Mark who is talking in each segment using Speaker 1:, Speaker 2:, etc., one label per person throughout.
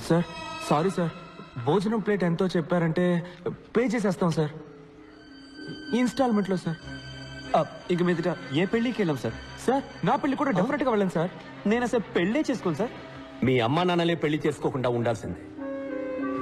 Speaker 1: Sir sorry sir, భోజనం plate ఎంతో చెప్పారంటే పే చేసేస్తాం సార్, ఇన్స్టాల్మెంట్లో సార్.
Speaker 2: ఇక మీదట ఏ పెళ్లికి వెళ్ళాం సార్.
Speaker 1: సార్ నా పెళ్లి కూడా డెఫినెట్గా వెళ్ళండి సార్.
Speaker 2: నేను అసలు పెళ్లే చేసుకోను సార్.
Speaker 3: మీ అమ్మా నాన్నలే పెళ్లి చేసుకోకుండా ఉండాల్సిందే.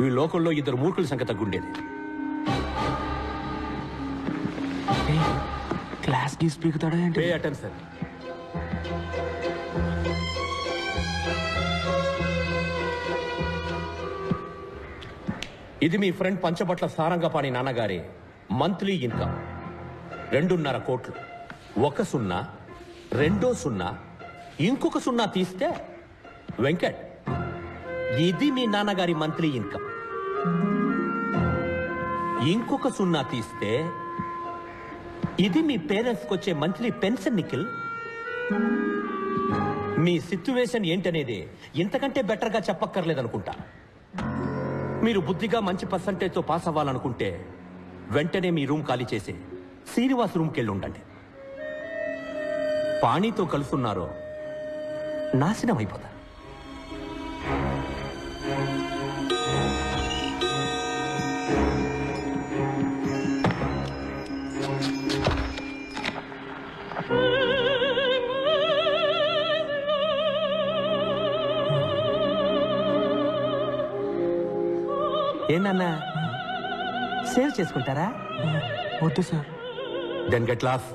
Speaker 3: ఈ లోకంలో ఇద్దరు మూర్ఖుల సంఖ్య తగ్గుండేది.
Speaker 1: క్లాస్ గీస్ పీకుతాడా ఏంటి?
Speaker 3: Pay attention. ఇది మీ ఫ్రెండ్ పంచబట్ల సారంగపాణి నాన్నగారి మంత్లీ ఇన్కమ్ 2.5 కోట్లు. 1 సున్నా, 2 సున్నా, ఇంకొక సున్నా తీస్తే వెంకట్, ఇది మీ నాన్నగారి మంత్లీ ఇన్కమ్. ఇంకొక సున్నా తీస్తే ఇది మీ పేరెంట్స్కి వచ్చే మంత్లీ పెన్షన్. నిఖిల్, మీ సిచ్యువేషన్ ఏంటనేది ఇంతకంటే బెటర్గా చెప్పక్కర్లేదనుకుంటా. మీరు బుద్ధిగా మంచి పర్సంటేజ్తో పాస్ అవ్వాలనుకుంటే వెంటనే మీ రూమ్ ఖాళీ చేసి శ్రీనివాస్ రూమ్కి వెళ్ళి ఉండండి. పాణితో కలుసున్నారో నాశనం అయిపోతారు.
Speaker 2: ఏంటన్నా సేవ్ చేసుకుంటారా?
Speaker 1: వద్దు సార్.
Speaker 3: Then get lost.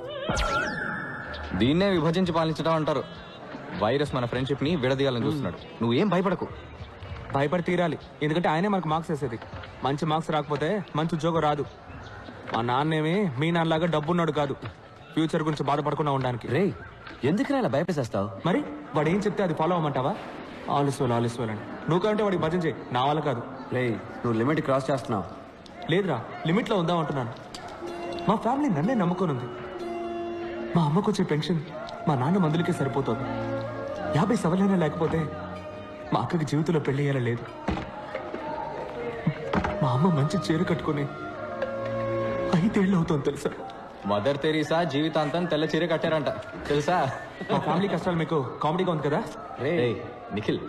Speaker 4: దీన్నే విభజించి పాలించడం అంటారు. వైరస్ మన ఫ్రెండ్షిప్ ని విడదీయాలని చూస్తున్నాడు. నువ్వేం భయపడకు.
Speaker 1: భయపడి తీరాలి, ఎందుకంటే ఆయనే మనకు మార్క్స్ వేసేది. మంచి మార్క్స్ రాకపోతే మంచి ఉద్యోగం రాదు. మా నాన్నేమి మీ నాన్నలాగా డబ్బున్నాడు కాదు, ఫ్యూచర్ గురించి బాధపడకుండా ఉండడానికి.
Speaker 2: రే, ఎందుకు ఇలా భయపేసేస్తావు?
Speaker 1: మరి వాడు ఏం చెప్తే అది ఫాలో అవ్వమంటావా? ఆలస్వాలు అని నువ్వు కంటే వాడికి భజన చేయి, నా వల్ల కాదు.
Speaker 2: రే, నువ్వు లిమిట్ క్రాస్ చేస్తున్నావు.
Speaker 1: లేదురా, లిమిట్లో ఉందాం అంటున్నాను. మా ఫ్యామిలీ నన్నే నమ్ముకొని ఉంది. మా అమ్మకు వచ్చే పెన్షన్ మా నాన్న మందులకే సరిపోతుంది. 50 సవలైనా లేకపోతే మా అక్కకి జీవితంలో పెళ్లి అయ్యేలా లేదు. మా అమ్మ మంచి చీర కట్టుకుని 5 ఏళ్ళు అవుతుంది తెలుసా.
Speaker 4: మదర్ తెరీసా జీవితాంతం తెల్ల చీర కట్టారంట తెలుసా.
Speaker 1: మా ఫ్యామిలీ కష్టాలు మీకు కామెడీగా ఉంది కదా.
Speaker 4: రే నిఖిల్,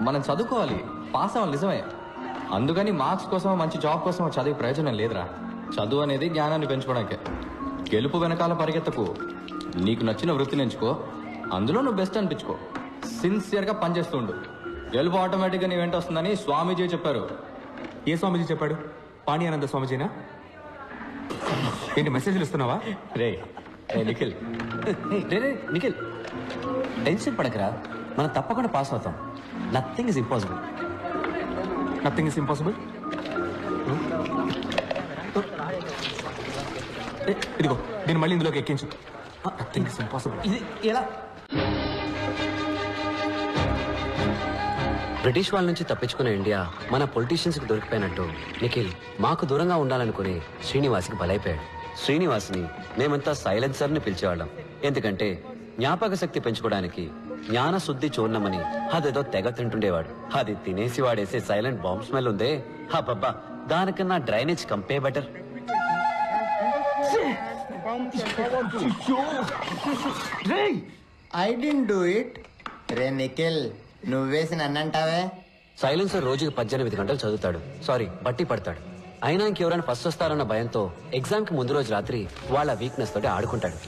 Speaker 4: మనం చదువుకోవాలి, పాస్ అవ్వాలి నిజమే. అందుకని మార్క్స్ కోసం మంచి జాబ్ కోసం చదివే ప్రయోజనం లేదురా. చదువు అనేది జ్ఞానాన్ని పెంచుకోవడానికే. గెలుపు వెనకాల పరిగెత్తకు. నీకు నచ్చిన వృత్తిని ఎంచుకో, అందులో నువ్వు బెస్ట్ అనిపించుకో, సిన్సియర్గా పనిచేస్తుండు. గెలుపు ఆటోమేటిక్గా నీ వెంట వస్తుందని స్వామీజీ చెప్పారు.
Speaker 1: ఏ స్వామీజీ చెప్పాడు? పాణి ఆనంద స్వామీజీనా? ఏంటి మెసేజ్లు ఇస్తున్నావా?
Speaker 4: రే నిఖిల్,
Speaker 2: రే నిఖిల్, టెన్షన్ పడకరా, మనం తప్పకుండా పాస్ అవుతాం. Nothing is impossible.
Speaker 1: Nothing is impossible. ఇదిగో దీన్ని మళ్ళీ ఇందులోకి ఎక్కించు. Nothing is impossible.
Speaker 2: ఇది ఎలా? బ్రిటిష్ వాళ్ళ నుంచి తప్పించుకునే ఇండియా మన పొలిటీషియన్స్కి దొరికిపోయినట్టు నిఖిల్ మాకు దూరంగా ఉండాలనుకుని శ్రీనివాస్కి బలైపోయాడు. శ్రీనివాస్ని మేమంతా సైలెన్సర్ని పిలిచేవాళ్ళం. ఎందుకంటే జ్ఞాపక శక్తి పెంచుకోవడానికి జ్ఞాన శుద్ధి చూర్ణమని అదేదో తెగ తింటుండేవాడు. అది తినేసి వాడేసే సైలెంట్ బాంబ్ స్మెల్ ఉందే, హబ్బబ్బా, దానికన్నా డ్రైనేజ్ కంపే better.
Speaker 5: I didn't do it. రే నిఖిల్, నువ్వేసి నన్నంటావే.
Speaker 2: సైలెన్సర్ రోజుకి 18 గంటలు చదువుతాడు, సారీ బట్టి పడతాడు. అయినా ఇంకెవరైనా ఫస్ట్ వస్తారన్న భయంతో ఎగ్జామ్ కి ముందు రోజు రాత్రి వాళ్ళ వీక్నెస్ తోటి ఆడుకుంటాడు.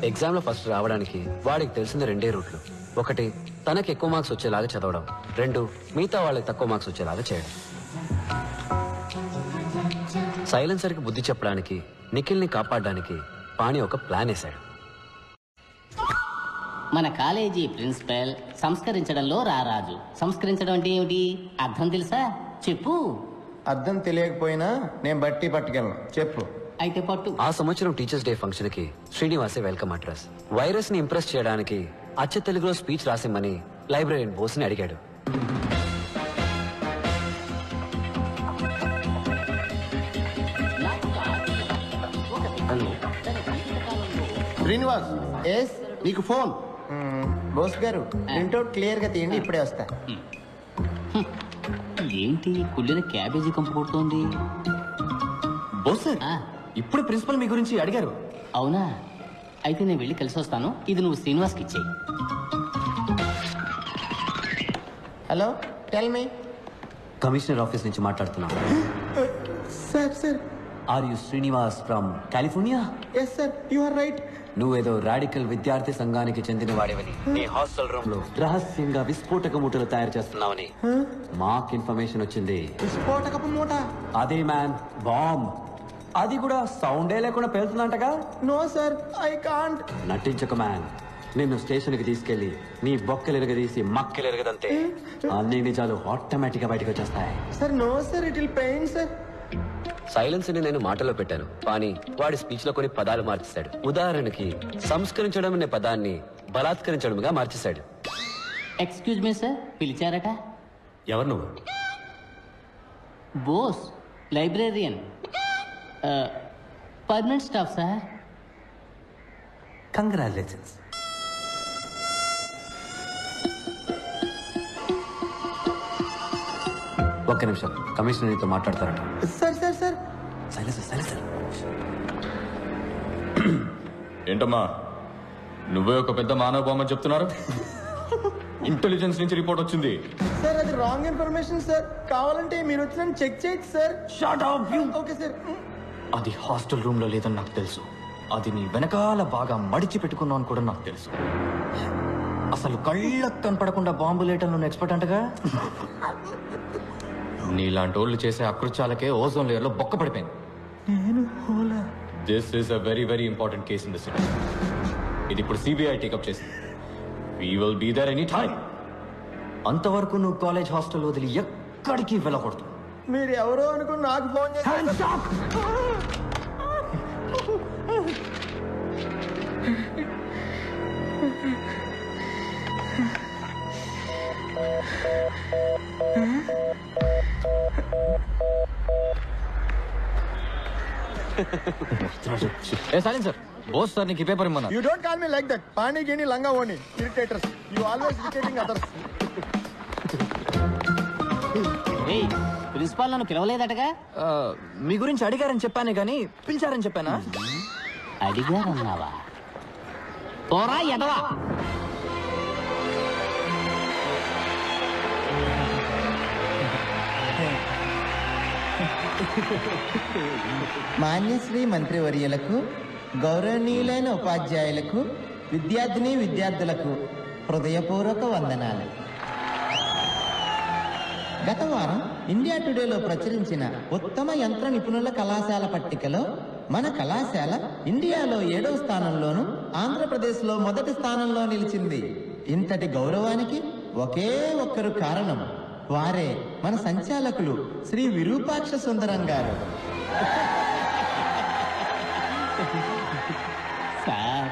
Speaker 2: ఎగ్జామ్ లో ఫస్ట్ రావడానికి వాడికి తెలిసిన 2 రూట్లు. 1, తనకి ఎక్కువ మార్క్స్ వచ్చేలాగా చదవడం. 2, మిగతా వాళ్ళకి తక్కువ మార్క్స్ వచ్చేలాగా చేయడం. సైలెన్సర్ కి బుద్ధి చెప్పడానికి, నిఖిల్ ని కాపాడడానికి పాణి ఒక ప్లాన్ వేశాడు.
Speaker 6: మన కాలేజీ ప్రిన్సిపల్ సంస్కరించడంలో రారాజు. సంస్కరించడం అంటే ఏమిటి? అర్థం తెలుసా? చెప్పు.
Speaker 5: అర్థం తెలియకపోయినా నేను బట్టి పట్టుకెళ్ళను, చెప్పు.
Speaker 6: అయితే పట్టు.
Speaker 2: ఆ సంవత్సరం టీచర్స్ డే ఫంక్షన్ కి శ్రీనివాసే వెల్కమ్ అడ్రస్. వైరస్ ని ఇంప్రెస్ చేయడానికి అచ్చ తెలుగులో స్పీచ్ రాసిమ్మని లైబ్రరీన్ బోస్ ని అడిగాడు.
Speaker 5: శ్రీనివాస్, ఎస్, నీకు ఫోన్. బోస్ గారు, ప్రింట్అవుట్ క్లియర్ గా తీయండి, ఇప్పుడే వస్తా.
Speaker 6: ఏంటి కుళ్ళిన క్యాబేజీ కంపు కొడుతోంది?
Speaker 2: బోస్ సార్, ఇప్పుడు ప్రిన్సిపల్ మీ గురించి అడిగారు.
Speaker 6: అవునా? అయితే నేను వెళ్ళి కలిసి వస్తాను. ఇది నువ్వు శ్రీనివాస్కి ఇచ్చేయి.
Speaker 5: Hello, tell me.
Speaker 2: Commissioner office నుంచి మాట్లాడుతున్నాను.
Speaker 5: Sir sir
Speaker 2: are you Srinivas from California?
Speaker 5: Yes sir you are right.
Speaker 2: నువ్వేదో రాడికల్ విద్యార్థి సంఘానికి చెందిన వాడివని, నీ హాస్టల్ రూమ్ లో రహస్యంగా విస్ఫోటక మూటలు తయారు చేస్తున్నావని మాకు ఇన్ఫర్మేషన్ వచ్చింది.
Speaker 5: విస్ఫోటకపు మూట?
Speaker 2: అదే మ్యాన్, బాంబ్. అది కూడా సౌండే లేకుండా పేలుతుందంటగా.
Speaker 5: No sir I can't.
Speaker 2: నటించక మ్యాన్. నిన్ను స్టేషన్ కి తీసుకెళ్లి నీ బొక్కలెరగదీసి మక్కలెరగదంతే అన్ని నిజాలు ఆటోమేటిక్ గా బయటకు వచ్చేస్తాయి.
Speaker 5: Sir no sir it will pain sir.
Speaker 2: Silence ని నేను మాటలో పెట్టాను, కానీ వాడి స్పీచ్ లో కొన్ని పదాలు మార్చేశాడు. ఉదాహరణకి సంస్కరించడం అనే పదాన్ని బలాత్కరించడంగా మార్చేశాడు.
Speaker 6: ఎక్స్క్యూజ్ మీ సార్, పిలిచారట?
Speaker 3: ఎవరు నువ్వు?
Speaker 6: Bose, librarian, permanent staff sir.
Speaker 2: Congratulations. ఒక్క నిమిషం, కమిషనర్ నీతో మాట్లాడతారట.
Speaker 5: Sir sir sir
Speaker 2: silence.
Speaker 4: ఏంటమ్మా నువ్వే ఒక పెద్ద మానవ బొమ్మ చెప్తున్నారు? ఇంటెలిజెన్స్ నుంచి రిపోర్ట్ వచ్చింది.
Speaker 5: సార్ అది రాంగ్ ఇన్ఫర్మేషన్ సార్. కావాలంటే మీరు వచ్చి నన్ను చెక్ చేయొచ్చు sir.
Speaker 4: Shut up you.
Speaker 5: Okay sir.
Speaker 4: అది హాస్టల్ రూమ్ లో లేదని నాకు తెలుసు. అది నీ వెనకాల బాగా మడిచి పెట్టుకున్నావు అని కూడా నాకు తెలుసు. అసలు కళ్ళకు కనపడకుండా బాంబు లేయటంలో ఎక్స్పర్ట్ అంటగా. నీలాంటి వాళ్ళు చేసే అకృత్యాలకే ఓజోన్ లేయర్ లో బొక్క పడిపోయింది. This is a very very important case in the city. ఇది ఇప్పుడు సిబిఐ టేకప్ చేసింది. We will be there any time. అంతవరకు నువ్వు కాలేజ్ హాస్టల్ వదిలి ఎక్కడికి వెళ్ళకూడదు.
Speaker 5: మీరు ఎవరో అనుకుని నాకు ఫోన్ చేశారు.
Speaker 4: సార్ బోస్ సార్ నీకు ఈ paper ఇమ్మన్నా.
Speaker 5: You don't call me like that. Pani gini langa oni. Irritators. You always irritating others.
Speaker 6: ఏయ్, ప్రిన్సిపాల్ నన్ను పిలవలేదటగా?
Speaker 4: మీ గురించి అడిగారని చెప్పానే గానీ పిలిచారని చెప్పానా?
Speaker 6: అడిగారన్నావా? పోరా ఎదవా.
Speaker 5: మాన్యశ్రీ మంత్రివర్యులకు, గౌరవనీయులైన ఉపాధ్యాయులకు, విద్యార్థిని విద్యార్థులకు హృదయపూర్వక వందనాలు. గత వారం ఇండియా టుడేలో ప్రచురించిన ఉత్తమ యంత్ర నిపుణుల కళాశాల పట్టికలో మన కళాశాల ఇండియాలో 7వ స్థానంలోను, ఆంధ్రప్రదేశ్లో మొదటి స్థానంలో నిలిచింది. ఇంతటి గౌరవానికి ఒకే ఒక్కరు కారణం. వారే మన సంచాలకులు శ్రీ విరూపాక్ష సుందరం గారు.
Speaker 6: సార్,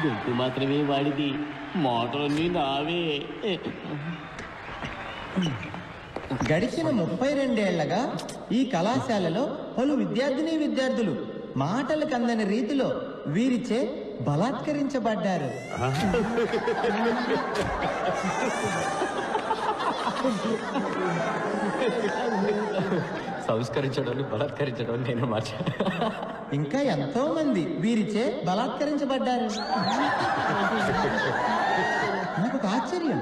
Speaker 6: గొంతు మాత్రమే వాడిది, మోటార్ని నావే.
Speaker 5: గడిచిన 32 ఏళ్లగా ఈ కళాశాలలో పలు విద్యార్థిని విద్యార్థులు మాటలకు అందని రీతిలో వీరిచే బలాత్కరించబడ్డారు.
Speaker 4: సంస్కరించడం బలాత్కరించడం నేను మార్చా.
Speaker 5: ఇంకా ఎంతో మంది వీరిచే బలాత్కరించబడ్డారు. నాకు ఒక ఆశ్చర్యం,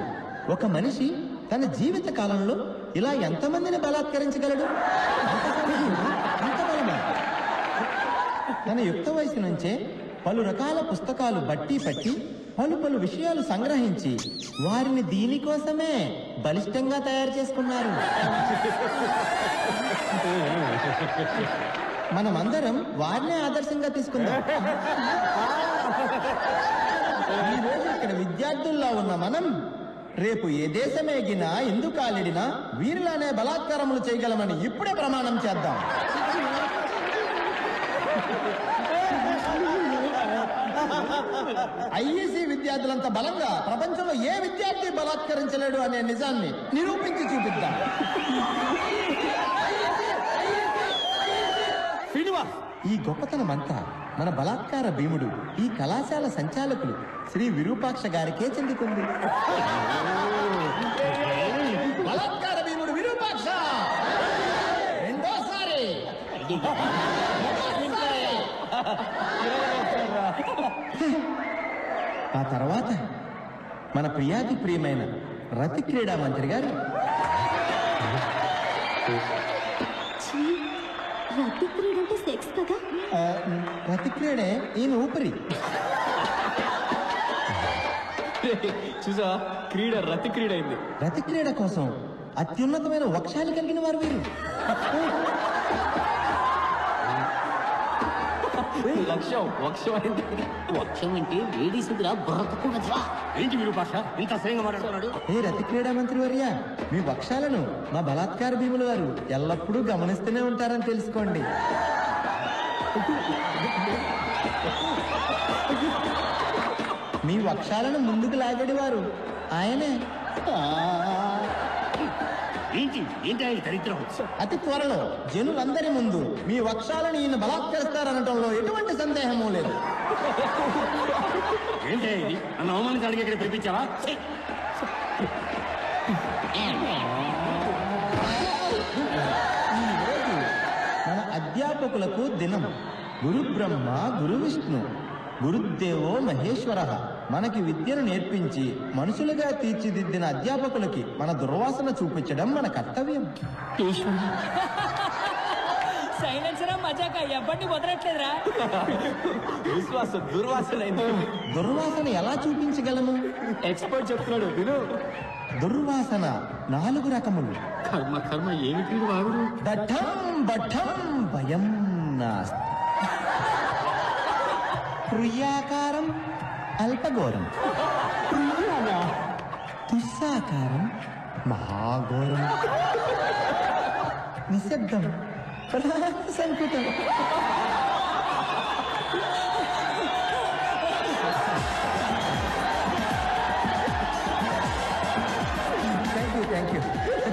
Speaker 5: ఒక మనిషి తన జీవిత కాలంలో ఇలా ఎంతమందిని బలాత్కరించగలడు? అంత బలమా? తన యుక్త వయసు నుంచే పలు రకాల పుస్తకాలు బట్టి పట్టి పలు విషయాలు సంగ్రహించి వారిని దీనికోసమే బలిష్టంగా తయారు చేసుకున్నారు. మనమందరం వారినే ఆదర్శంగా తీసుకుందాం. ఈ రోజు ఇక్కడ విద్యార్థుల్లో ఉన్న మనం రేపు ఏ దేశమేగినా ఎందుకు కాలిడినా వీరిలానే బలాత్కారములు చేయగలమని ఇప్పుడే ప్రమాణం చేద్దాం. ఐఈసీ విద్యార్థులంత బలంగా ప్రపంచంలో ఏ విద్యార్థి బలాత్కరించలేడు అనే నిజాన్ని నిరూపించి చూపిద్దాం. ఈ గొప్పతనమంతా మన బలాత్కార భీముడు, ఈ కళాశాల సంచాలకులు శ్రీ విరూపాక్ష గారికే చెందుతుంది. బలాత్కార భీముడు విరూపాక్ష రెండోసారి. ఆ తర్వాత మన ప్రియాతి ప్రియమైన రతి క్రీడా మంత్రి గారు
Speaker 7: రతి క్రీడ అంటే సెక్స్ కదా?
Speaker 5: ప్రతిక్రియడే ఈయన ఊపిరి.
Speaker 4: చూసా, క్రీడ రతి క్రీడ అయింది.
Speaker 5: రతి క్రీడ కోసం అత్యున్నతమైన వక్షాలు కలిగిన వారు వీరు.
Speaker 4: లక్ష్యం వక్షం అయింది.
Speaker 6: వక్షం అంటే లేడీస్ ఎదురా బ్రతకూడదురా. ఏంటి మీరు భాష ఇంత అసహ్యంగా మాట్లాడుతున్నాడు?
Speaker 5: ఏ రతి క్రీడా మంత్రి వర్య, మీ వక్షాలను మా బలాత్కార భీముల వారు ఎల్లప్పుడూ గమనిస్తూనే ఉంటారని తెలుసుకోండి. మీ వక్షాలను ముందుకు లాగేవారు ఆయనే.
Speaker 6: ఏంటి ఏంటి ఆయన దరిద్రం?
Speaker 5: అతి త్వరలో జనులందరి ముందు మీ వక్షాలను ఈయన బలాత్కరిస్తారనటంలో ఎటువంటి సందేహమూ లేదు.
Speaker 6: ఏంటి ఇది? నన్ను అవమానించడానికి ఇక్కడ పిలిపించావా?
Speaker 5: ఈరోజు మన అధ్యాపకులకు దినం. గురు బ్రహ్మ గురు విష్ణు గురుదేవో మహేశ్వర. మనకి విద్యను నేర్పించి మనుషులుగా తీర్చిదిద్దిన అధ్యాపకులకి మన దుర్వాసన చూపించడం మన కర్తవ్యం.
Speaker 8: సైలెన్సరా మజాక ఎవ్వడిని వదలట్లేదురా.
Speaker 1: విశ్వాసం దుర్వాసన అయింది.
Speaker 5: దుర్వాసన ఎలా చూపించగలము?
Speaker 1: ఎక్స్పర్ట్ చెప్తున్నాడు విను.
Speaker 5: దుర్వాసన 4 రకములు.
Speaker 6: కర్మ కర్మ ఏమిటి వాగుడు?
Speaker 5: దఠం బఠం భయం నాస్తి. ప్రియాకారం అల్పఘోరం. దుస్సాకారం మహాఘోరం. నిశ్శబ్దం సంకుటం.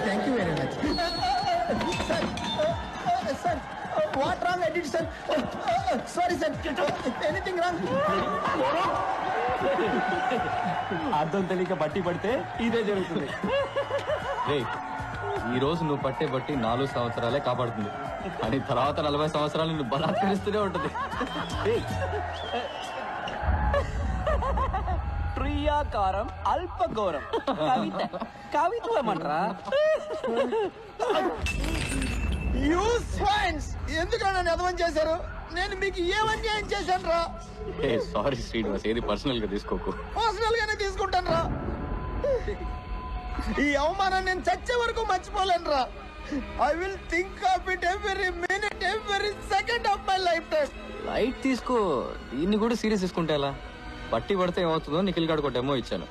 Speaker 5: Thank you very much sir. What wrong I did sir? Sorry sir. Anything wrong?
Speaker 1: అర్థం తెలియక బట్టి పడితే ఇదే జరుగుతుంది.
Speaker 4: ఈ రోజు నువ్వు పట్టే బట్టి 4 సంవత్సరాలే కాపాడుతుంది, అని తర్వాత 40 సంవత్సరాలు నువ్వు బలాత్కరిస్తూనే ఉంటుంది.
Speaker 1: ప్రియాకారం అల్పఘోరం. కవిత్వమంటారా?
Speaker 5: ఎందుకు నన్ను అర్థం చేశారు? నేను మీకు ఏమన్యాయం చేశాను రా?
Speaker 4: సారీ శ్రీనివాస్, ఏది పర్సనల్ గా తీసుకోకు.
Speaker 5: పర్సనల్ గానే తీసుకుంటాను రా. ఈ అవమానం నేను చచ్చే వరకు మర్చిపోలేను రా. I will think of it every minute, every second of my life time.
Speaker 4: Light తీసుకో, దీన్ని కూడా సీరియస్ తీసుకుంటే ఎలా? బట్టి పడితే ఏమవుతుందో నిఖిల్ గాడు ఒక డెమో ఇచ్చాను.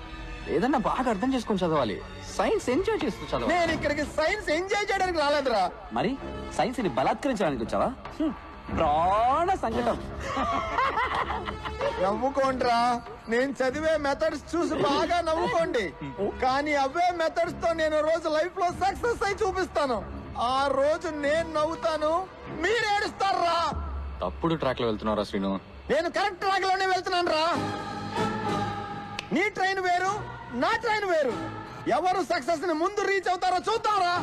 Speaker 4: ఏదన్నా బాగా అర్థం చేసుకొని చదవాలి. సైన్స్ ఎంజాయ్ చేస్తూ చదవాలి.
Speaker 5: నేను ఇక్కడికి సైన్స్ ఎంజాయ్ చేయడానికి రాలేదురా.
Speaker 1: మరి సైన్స్ ని బలాత్కరించడానికి వచ్చావా? ప్రాణ సంకటం.
Speaker 5: నవ్వుకోండిరా. నేను చదివే మెథడ్స్ చూసి బాగా నవ్వుకోండి. కానీ అవే మెథడ్స్ తో నేను రోజు లైఫ్ లో సక్సెస్ అయి చూపిస్తాను. ఆ రోజు నేను నవ్వుతాను, మీరు ఏడుస్తారా?
Speaker 4: తప్పుడు ట్రాక్ లో వెళ్తున్నారా శ్రీను?
Speaker 5: నేను కరెక్ట్ ట్రాక్ లోనే వెళ్తున్నాను రా. నీ ట్రైన్ వేరు, నా ట్రైన్ వేరు. ఎవరు సక్సెస్ ని ముందు రీచ్ అవుతారో చూద్దాంరా.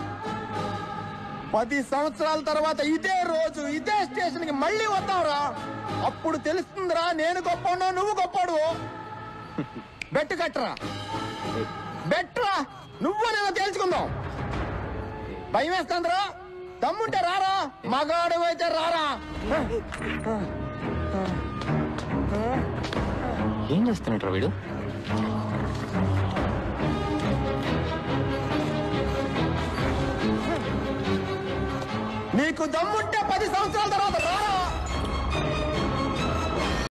Speaker 5: 10 సంవత్సరాల తర్వాత ఇదే రోజు ఇదే స్టేషన్ కి మళ్ళీ వద్దాంరా. అప్పుడు తెలుస్తుందిరా నేను గొప్పనో నువ్వు గొప్పడు. బెట్ కట్టరా, బెట్రా. నువ్వు నేను తేల్చుకుందాం. భయం వేస్తుందిరా. దమ్ముంటే రారా, మగాడు అయితే రారా.
Speaker 4: ఏం చేస్తున్నట్టు వీడు?
Speaker 5: నీకు దమ్ముంటే 10 సంవత్సరాల తర్వాత రారా.